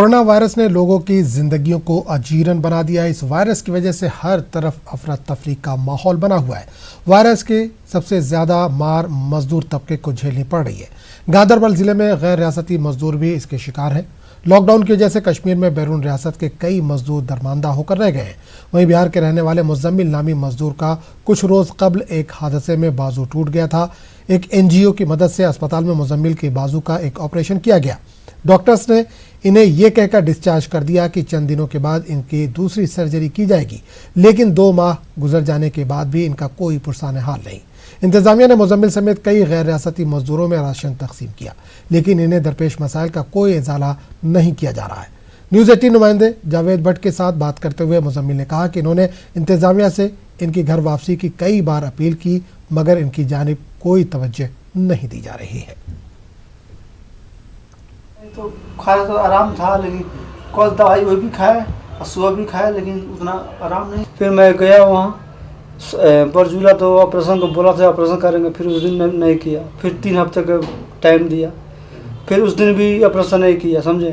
Corona virus ने लोगों की जिंदगियों को अजीरन बना दिया है। इस वायरस की वजह से हर तरफ अफरा तफरी का माहौल बना हुआ है। वायरस के सबसे ज्यादा मार मजदूर तबके को झेलनी पड़ रही है। गांदरबल जिले में गैर रियासती मजदूर भी इसके शिकार हैं। लॉकडाउन की वजह से कश्मीर में बैरून रियासत के कई मजदूर दरमांदा होकर रह गए हैं। वहीं बिहार के रहने वाले मुजम्मिल नामी मजदूर का कुछ रोज कबल एक हादसे में बाजू टूट गया था। एक एनजीओ की मदद से अस्पताल में मुजम्मिल के बाजू का एक ऑपरेशन किया गया। डॉक्टर्स ने इन्हें यह कहकर डिस्चार्ज कर दिया कि चंद दिनों के बाद इनकी दूसरी सर्जरी की जाएगी, लेकिन 2 माह गुजर जाने के बाद भी इनका कोई पुरसान हाल नहीं। इंतजामिया ने मुजम्मिल समेत कई गैर रियासती मजदूरों में राशन तकसीम किया, लेकिन इन्हें दरपेश मसाइल का कोई इजाला नहीं किया जा रहा है। न्यूज़ 18 नुमाइंदे जावेद भट्ट के साथ बात करते हुए मुजम्मिल ने कहा कि इन्होंने इंतजामिया से इनकी घर वापसी की कई बार अपील की, मगर इनकी जानिब कोई तवज्जो नहीं दी जा रही है। तो खाया तो आराम था, लेकिन कल दवाई वही भी खाया और सुबह भी खाया, लेकिन उतना आराम नहीं। फिर मैं गया वहाँ बरजूला, तो ऑपरेशन को बोला था ऑपरेशन करेंगे, फिर उस दिन नहीं किया। फिर 3 हफ्ते का टाइम दिया, फिर उस दिन भी ऑपरेशन नहीं किया। समझे,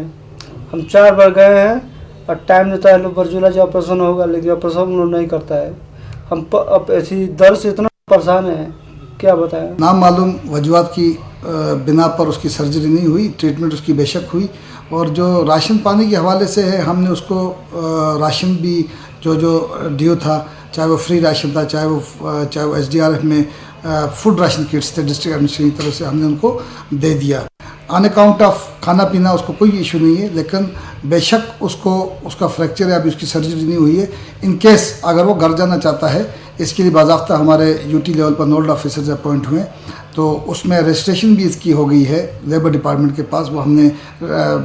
हम 4 बार गए हैं और टाइम देता है लोग बरजूला जो ऑपरेशन होगा, लेकिन ऑपरेशन उन लोग नहीं करता है। हम अब ऐसी दर्द से इतना परेशान है, क्या बताएं। नाम मालूम वजूहात की बिना पर उसकी सर्जरी नहीं हुई, ट्रीटमेंट उसकी बेशक हुई। और जो राशन पानी के हवाले से है, हमने उसको राशन भी जो ड्यू था, चाहे वो फ्री राशन था, चाहे वो SDRF में फूड राशन किट्स थे डिस्ट्रिक्ट एडमिनिस्ट्रेशन की तरफ से, हमने उनको दे दिया। ऑन अकाउंट ऑफ खाना पीना उसको कोई इशू नहीं है, लेकिन बेशक उसका फ्रैक्चर है, अभी उसकी सर्जरी नहीं हुई है। इन केस अगर वो घर जाना चाहता है, इसके लिए बाज़ाब्ता हमारे UT लेवल पर नोडल ऑफिसर्स अपॉइंट हुए, तो उसमें रजिस्ट्रेशन भी इसकी हो गई है लेबर डिपार्टमेंट के पास, वो हमने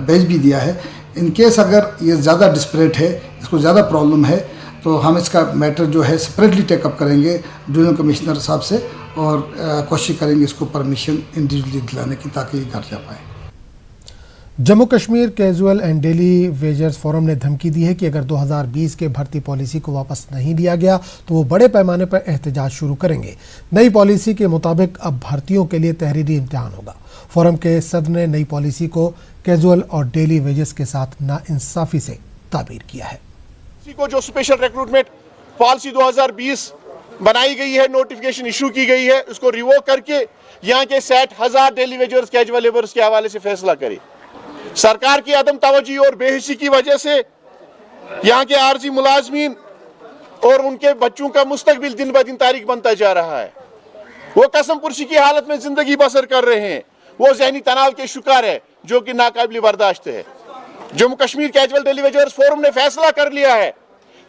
भेज भी दिया है। इन केस अगर ये ज़्यादा डिस्परेट है, इसको ज़्यादा प्रॉब्लम है, तो हम इसका मैटर जो है सेपरेटली टेकअप करेंगे डिवीजनल कमिश्नर साहब से, और कोशिश करेंगे इसको परमिशन इंडिविजुअली दिलाने की, ताकि ये घर जा पाए। Jammu Kashmir casual and daily wagers forum ने धमकी दी है कि अगर 2020 के भर्ती पॉलिसी को वापस नहीं लिया गया तो वो बड़े पैमाने पर एहतजाज शुरू करेंगे। नई पॉलिसी के मुताबिक अब भर्तियों के लिए तहरीरी इम्तिहान होगा। फोरम के सदर ने नई पॉलिसी को कैजुअल और डेली वेजेस के साथ नाइंसाफी से ताबीर किया है। को जो स्पेशल रिक्रूटमेंट पॉलिसी 2020 बनाई गई है, नोटिफिकेशन इशू की गई है, उसको रिवोक करके यहाँ के 60,000 डेली वेजर्स कैजुअल लेबर्स के हवाले से फैसला करे। सरकार की अदम तवज्जो और बेहिसी की वजह से यहाँ के आरजी मुलाजमीन और उनके बच्चों का मुस्तकबिल दिन ब दिन तारीख बनता जा रहा है। वो कसम पुरसी की हालत में जिंदगी बसर कर रहे हैं, वो जहनी तनाव के शिकार है, जो कि नाकाबिल बर्दाश्त है। Jammu Kashmir casual daily wagers forum ने फैसला कर लिया है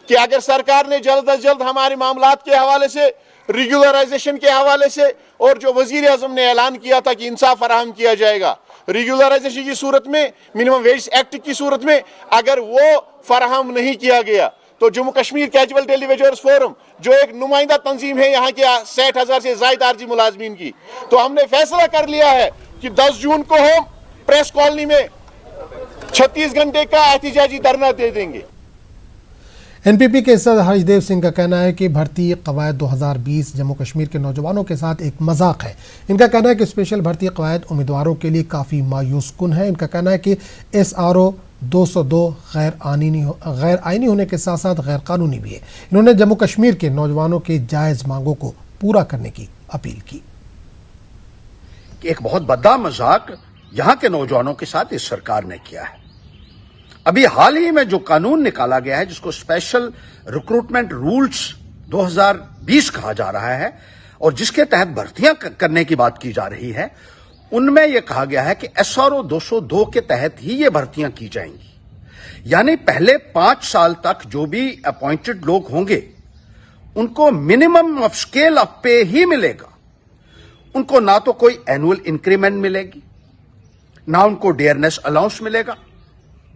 कि अगर सरकार ने जल्द अज जल्द हमारे मामलात के हवाले से, रेगुलराइजेशन के हवाले से, और जो वजीर आजम ने ऐलान किया था कि इंसाफ फराहम किया जाएगा रेगुलराइजेशन की सूरत में, मिनिमम वेज एक्ट की सूरत में, अगर वो फराहम नहीं किया गया तो Jammu Kashmir casual daily wagers forum जो एक नुमाइंदा तंजीम है यहाँ के 60,000 से ज़ायद आरजी मुलाजमीन की, तो हमने फैसला कर लिया है कि 10 जून को हम प्रेस कॉलोनी में 36 घंटे का एहतिजाजी धरना दे देंगे। NPP के सदर हर्षदेव सिंह का कहना है कि भर्ती कवायद 2020 जम्मू कश्मीर के नौजवानों के साथ एक मजाक है। इनका कहना है कि स्पेशल भर्ती कवायद उम्मीदवारों के लिए काफ़ी मायूस कुन है। इनका कहना है कि SRO 202 गैर आइनी होने के साथ साथ गैर कानूनी भी है। इन्होंने जम्मू कश्मीर के नौजवानों के जायज़ मांगों को पूरा करने की अपील की। एक बहुत बड़ा मजाक यहाँ के नौजवानों के साथ इस सरकार ने किया है। अभी हाल ही में जो कानून निकाला गया है, जिसको स्पेशल रिक्रूटमेंट रूल्स 2020 कहा जा रहा है, और जिसके तहत भर्तियां करने की बात की जा रही है, उनमें यह कहा गया है कि SRO 202 के तहत ही ये भर्तियां की जाएंगी। यानी पहले 5 साल तक जो भी अपॉइंटेड लोग होंगे उनको मिनिमम ऑफ स्केल ऑफ पे ही मिलेगा। उनको ना तो कोई एनुअल इंक्रीमेंट मिलेगी, ना उनको डियरनेस अलाउंस मिलेगा,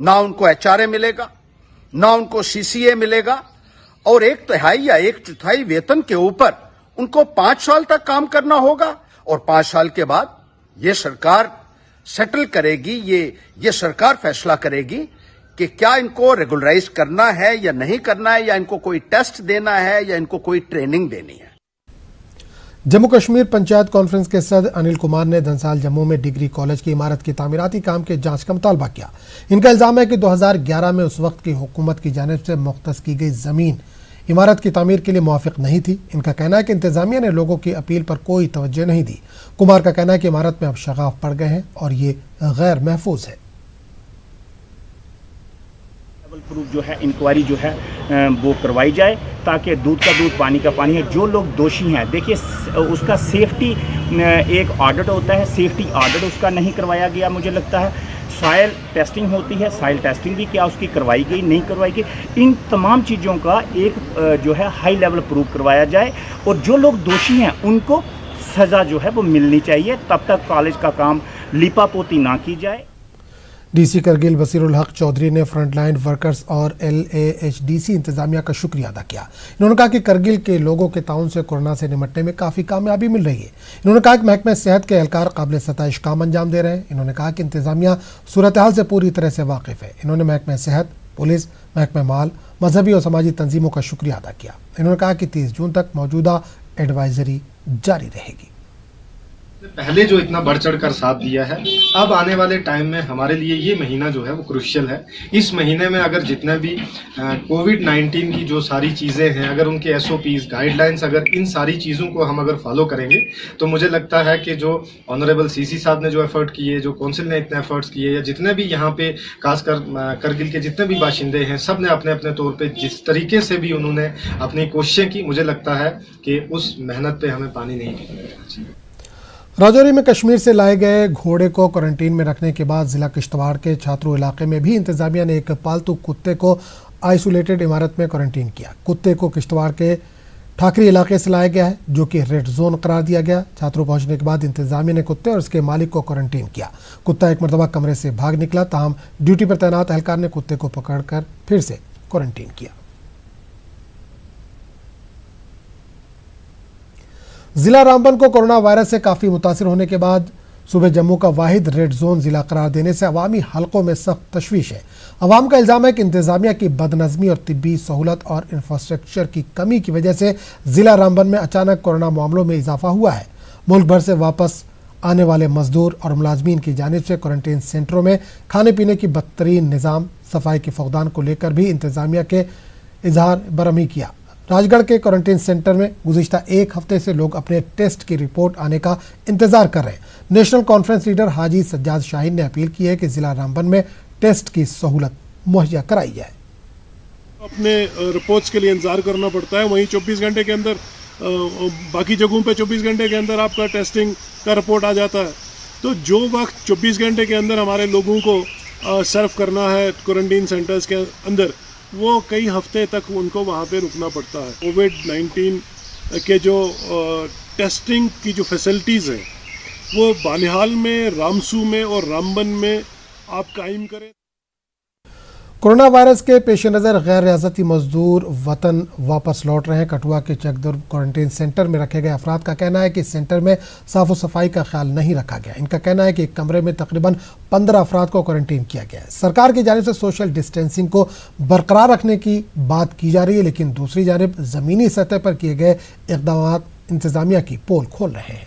ना उनको HRA मिलेगा, ना उनको CCA मिलेगा, और 1/3 या 1/4 वेतन के ऊपर उनको 5 साल तक काम करना होगा। और 5 साल के बाद ये सरकार सेटल करेगी, ये सरकार फैसला करेगी कि क्या इनको रेगुलराइज करना है या नहीं करना है, या इनको कोई टेस्ट देना है, या इनको कोई ट्रेनिंग देनी है। जम्मू कश्मीर पंचायत कॉन्फ्रेंस के सदर अनिल कुमार ने धनसाल जम्मू में डिग्री कॉलेज की इमारत की तामीराती काम के जांच का मुतालबा किया। इनका इल्जाम है कि 2011 में उस वक्त की हुकूमत की जानिब से मुख्तस की गई ज़मीन इमारत की तामीर के लिए मुवाफिक नहीं थी। इनका कहना है कि इंतजामिया ने लोगों की अपील पर कोई तवज्जो नहीं दी। कुमार का कहना है कि इमारत में अब शगाफ पड़ गए हैं और ये गैर महफूज है। प्रूफ जो है इंक्वायरी जो है वो करवाई जाए ताकि दूध का दूध पानी का पानी है। जो लोग दोषी हैं, देखिए उसका सेफ्टी एक ऑडिट होता है, सेफ्टी ऑडिट उसका नहीं करवाया गया। मुझे लगता है सॉइल टेस्टिंग होती है, सॉइल टेस्टिंग भी क्या उसकी करवाई गई, नहीं करवाई गई। इन तमाम चीज़ों का एक जो है हाई लेवल प्रूफ करवाया जाए और जो लोग दोषी हैं उनको सज़ा जो है वो मिलनी चाहिए। तब तक कॉलेज का काम लिपापोती ना की जाए। डीसी करगिल बसीरुल हक चौधरी ने फ्रंटलाइन वर्कर्स और LAHDC इंतजामिया का शुक्रिया अदा किया। इन्होंने कहा कि करगिल के लोगों के ताउन से कोरोना से निपटने में काफ़ी कामयाबी मिल रही है। इन्होंने कहा कि महकमे सेहत के एहलकार काबिल सताइश काम अंजाम दे रहे हैं। इन्होंने कहा कि इंतजामिया सूरत हाल से पूरी तरह से वाकिफ़ है। इन्होंने महकमे सेहत, पुलिस, महकमे माल, मजहबी और समाजी तंजीमों का शुक्रिया अदा किया। इन्होंने कहा कि 30 जून तक मौजूदा एडवाइजरी जारी रहेगी। पहले जो इतना बढ़ चढ़ कर साथ दिया है, अब आने वाले टाइम में हमारे लिए ये महीना जो है वो क्रूशियल है। इस महीने में अगर जितने भी कोविड-19 की जो सारी चीज़ें हैं, अगर उनके SOPs, गाइडलाइंस, अगर इन सारी चीज़ों को हम अगर फॉलो करेंगे तो मुझे लगता है कि जो ऑनरेबल CC साहब ने जो एफर्ट किए, जो काउंसिल ने इतने एफर्ट्स किए, या जितने भी यहाँ पे खासकर करगिल के जितने भी बाशिंदे हैं, सब ने अपने अपने तौर पर जिस तरीके से भी उन्होंने अपनी कोशिशें की, मुझे लगता है कि उस मेहनत पर हमें पानी नहीं फेंकना चाहिए। राजौरी में कश्मीर से लाए गए घोड़े को क्वारंटीन में रखने के बाद जिला किश्तवाड़ के छात्रों इलाके में भी इंतजामिया ने एक पालतू कुत्ते को आइसोलेटेड इमारत में क्वारंटीन किया। कुत्ते को किश्तवाड़ के ठाकरी इलाके से लाया गया है, जो कि रेड जोन करार दिया गया। छात्रों पहुंचने के बाद इंतजामिया ने कुत्ते और उसके मालिक को क्वारंटीन किया। कुत्ता एक मरतबा कमरे से भाग निकला, ताहम ड्यूटी पर तैनात एहलकार ने कुत्ते को पकड़कर फिर से क्वारंटीन किया। जिला रामबन को कोरोना वायरस से काफ़ी मुतासिर होने के बाद सूबे जम्मू का वाहिद रेड जोन जिला करार देने से अवामी हलकों में सख्त तशवीश है। अवाम का इल्ज़ाम है कि इंतजामिया की बदनज़मी और तिब्बी सहूलत और इंफ्रास्ट्रक्चर की कमी की वजह से जिला रामबन में अचानक कोरोना मामलों में इजाफा हुआ है। मुल्क भर से वापस आने वाले मजदूर और मुलाजमीन की जानिब से क्वारंटीन सेंटरों में खाने पीने की बदतरीन निज़ाम, सफाई के फुकदान को लेकर भी इंतजामिया के इजहार बरहमी किया। राजगढ़ के क्वारंटीन सेंटर में गुज़िश्ता एक हफ्ते से लोग अपने टेस्ट की रिपोर्ट आने का इंतजार कर रहे हैं। नेशनल कॉन्फ्रेंस लीडर हाजी सज्जाद शाहीन ने अपील की है कि जिला रामबन में टेस्ट की सहूलत मुहैया कराई जाए। अपने रिपोर्ट्स के लिए इंतजार करना पड़ता है, वहीं 24 घंटे के अंदर बाकी जगहों पे 24 घंटे के अंदर आपका टेस्टिंग का रिपोर्ट आ जाता है। तो जो वक्त 24 घंटे के अंदर हमारे लोगों को सर्व करना है क्वारंटीन सेंटर्स के अंदर, वो कई हफ्ते तक उनको वहाँ पे रुकना पड़ता है। कोविड-19 के जो टेस्टिंग की जो फैसिलिटीज़ हैं वो बानिहाल में, रामसू में और रामबन में आप कायम करें। कोरोना वायरस के पेश नज़र गैर रियासती मजदूर वतन वापस लौट रहे हैं। कठुआ के चकदुर्ग क्वारंटीन सेंटर में रखे गए अफराद का कहना है कि सेंटर में साफ़ सफाई का ख्याल नहीं रखा गया। इनका कहना है कि एक कमरे में तकरीबन 15 अफराद को क्वारंटीन किया गया है। सरकार की जानिब से सोशल डिस्टेंसिंग को बरकरार रखने की बात की जा रही है, लेकिन दूसरी जानिब ज़मीनी सतह पर किए गए इक़दाम इंतजामिया की पोल खोल रहे हैं।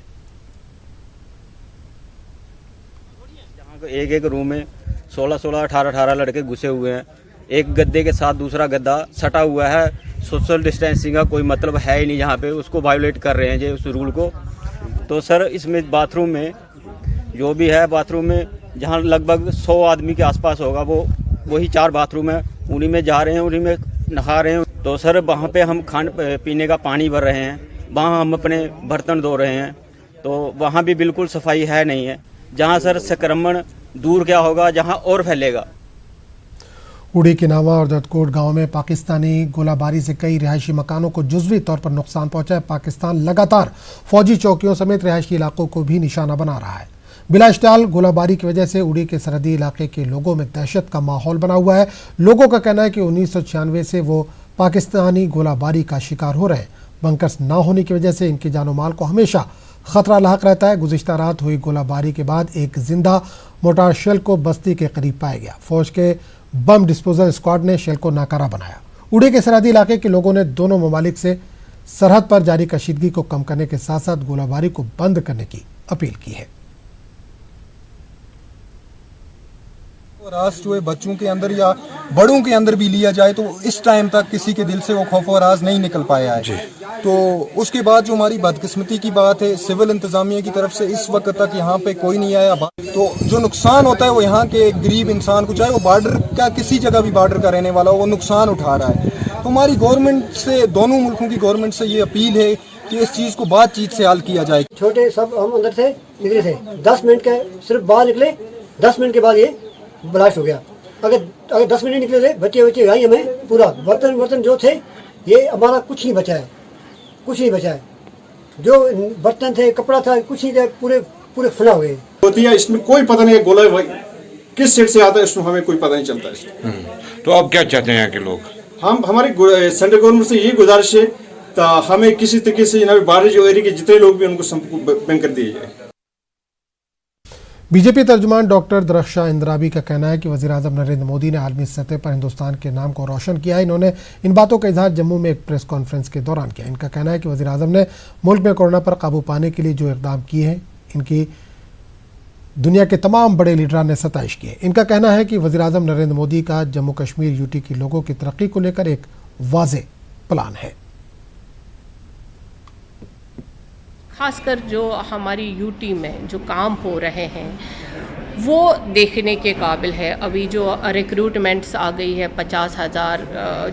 एक रूम में 16-16, 18-18 लड़के घुसे हुए हैं। एक गद्दे के साथ दूसरा गद्दा सटा हुआ है। सोशल डिस्टेंसिंग का कोई मतलब है ही नहीं, जहाँ पे उसको वायोलेट कर रहे हैं जी उस रूल को। तो सर इसमें बाथरूम में जो भी है, बाथरूम में जहाँ लगभग 100 आदमी के आसपास होगा, वो वही 4 बाथरूम है, उन्हीं में जा रहे हैं, उन्हीं में नहा रहे हैं। तो सर वहाँ पे हम खाने पीने का पानी भर रहे हैं, वहाँ हम अपने बर्तन धो रहे हैं, तो वहाँ भी बिल्कुल सफाई है नहीं है। जहाँ सर संक्रमण दूर क्या होगा, जहाँ और फैलेगा। उड़ी किनावा और दत्तकोट गांव में पाकिस्तानी गोलाबारी से कई रिहायशी मकानों को जुज़वी तौर पर नुकसान पहुंचा है। पाकिस्तान लगातार फौजी चौकियों समेत रिहायशी इलाकों को भी निशाना बना रहा है। बिला इश्तियाल गोलाबारी की वजह से उड़ी के सरहदी इलाके के लोगों में दहशत का माहौल बना हुआ है। लोगों का कहना है कि 1996 से वो पाकिस्तानी गोलाबारी का शिकार हो रहे हैं। बंकर्स ना होने की वजह से इनकी जानो माल को हमेशा खतरा लाहक रहता है। गुज़िश्ता रात हुई गोलाबारी के बाद एक जिंदा मोटार शेल को बस्ती के करीब पाया गया। फौज के बम डिस्पोजल स्क्वाड ने शेल को नाकारा बनाया। उड़ी के सरहदी इलाके के लोगों ने दोनों ममालिक से सरहद पर जारी कशीदगी को कम करने के साथ साथ गोलाबारी को बंद करने की अपील की है। राज जो है बच्चों के अंदर या बड़ों के अंदर भी लिया जाए तो इस टाइम तक किसी के दिल से वो खौफ और राज नहीं निकल पाया है। तो उसके बाद जो हमारी बदकिस्मती की बात है, सिविल इंतजामिया की तरफ से इस वक्त तक यहाँ पे कोई नहीं आया। तो जो नुकसान होता है वो यहाँ के एक गरीब इंसान को, चाहे वो बॉर्डर का किसी जगह भी बॉर्डर का रहने वाला हो, वो नुकसान उठा रहा है। तो हमारी गवर्नमेंट से, दोनों मुल्कों की गवर्नमेंट से ये अपील है कि इस चीज़ को बातचीत से हल किया जाए। छोटे सब हम अंदर से निकले थे, 10 मिनट के सिर्फ बाहर निकले, 10 मिनट के बाद ये ब्लास्ट हो गया। अगर 10 मिनट निकले थे, बच्चे आई हमें पूरा बर्तन जो थे, ये हमारा कुछ नहीं बचा है, कुछ नहीं बचा है। जो बर्तन थे, कपड़ा था, कुछ नहीं थे, पूरे फना हुए होती है। इसमें कोई पता नहीं है गोला किस साइड से आता है, इसमें हमें कोई पता नहीं चलता है। तो अब क्या चाहते हैं यहाँ के लोग? हम हमारी सेंट्रल गवर्नमेंट से ये गुजारिश है तो हमें किसी तरीके से बाहर जो एरिया के जितने लोग भी उनको संपर्क बैंक कर दिए जाए। बीजेपी तर्जुमान डॉक्टर दरख्शां इंद्राबी का कहना है कि वज़ीर-ए-आज़म नरेंद्र मोदी ने आलमी सतह पर हिंदुस्तान के नाम को रोशन किया है। इन्होंने इन बातों का इजहार जम्मू में एक प्रेस कॉन्फ्रेंस के दौरान किया। इनका कहना है कि वज़ीर-ए-आज़म ने मुल्क में कोरोना पर काबू पाने के लिए जो इक़दाम किए हैं, इनकी दुनिया के तमाम बड़े लीडरान ने सताइश की है। इनका कहना है कि वज़ीर-ए-आज़म नरेंद्र मोदी का जम्मू कश्मीर यूटी के लोगों की तरक्की को लेकर एक वाज़ेह प्लान है। खासकर जो हमारी यूटी में जो काम हो रहे हैं वो देखने के काबिल है। अभी जो रिक्रूटमेंट्स आ गई है 50,000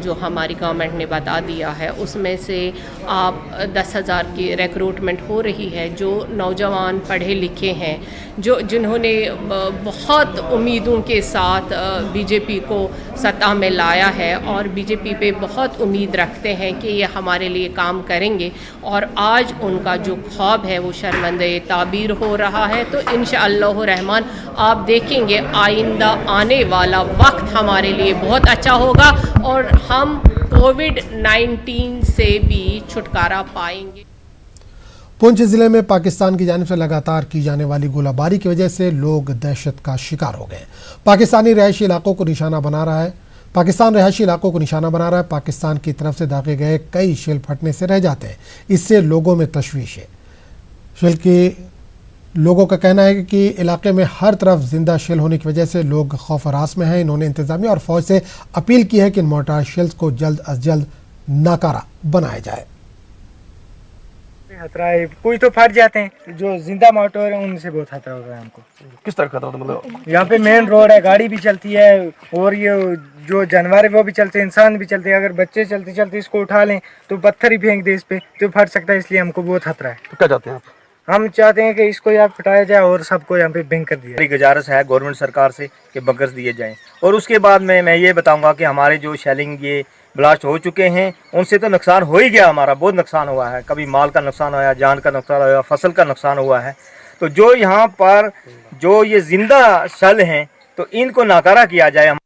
जो हमारी गवर्नमेंट ने बता दिया है, उसमें से आप 10,000 की रिक्रूटमेंट हो रही है। जो नौजवान पढ़े लिखे हैं, जिन्होंने बहुत उम्मीदों के साथ बीजेपी को सत्ता में लाया है और बीजेपी पे बहुत उम्मीद रखते हैं कि ये हमारे लिए काम करेंगे, और आज उनका जो ख्वाब है वो शर्मंदे ताबीर हो रहा है। तो इंशाअल्लाह रहमान आप देखेंगे आइंदा आने वाला वक्त हमारे लिए बहुत अच्छा होगा और हम कोविड-19 से भी छुटकारा पाएंगे। पुंछ जिले में पाकिस्तान की जानिब से लगातार की जाने वाली गोलाबारी की वजह से लोग दहशत का शिकार हो गए। पाकिस्तान रिहायशी इलाकों को निशाना बना रहा है। पाकिस्तान की तरफ से दागे गए कई शेल फटने से रह जाते हैं। इससे लोगों में तशवीश है। शेल के लोगों का कहना है कि इलाके में हर तरफ जिंदा शेल होने की वजह से लोग खौफ हरास में हैं। इन्होंने इंतजामिया और फौज से अपील की है कि इन मोर्टार शेल्स को जल्द अज जल्द नाकारा बनाया जाए। खतरा है, कुछ तो फट जाते हैं, जो जिंदा मोटर है उनसे बहुत खतरा होता है हमको। किस तरह खतरा? मतलब यहाँ पे मेन रोड है, गाड़ी भी चलती है और ये जो जानवर है वो भी चलते हैं, इंसान भी चलते हैं। अगर बच्चे चलते चलते इसको उठा लें तो पत्थर ही फेंक दे इस पे तो फट सकता है, इसलिए हमको बहुत खतरा है। तो क्या चाहते हैं आप? हम चाहते हैं कि इसको यहाँ हटाया जाए और सबको यहाँ पे बैंक कर दिया। गुजारिश है गवर्नमेंट सरकार से कि बंकर्स दिए जाएं। और उसके बाद में मैं ये बताऊंगा कि हमारे जो शेलिंग ये ब्लास्ट हो चुके हैं उनसे तो नुकसान हो ही गया, हमारा बहुत नुकसान हुआ है। कभी माल का नुकसान हुआ, जान का नुकसान हुआ, फसल का नुकसान हुआ है। तो जो यहाँ पर जो ये जिंदा शल हैं तो इनको नाकारा किया जाए।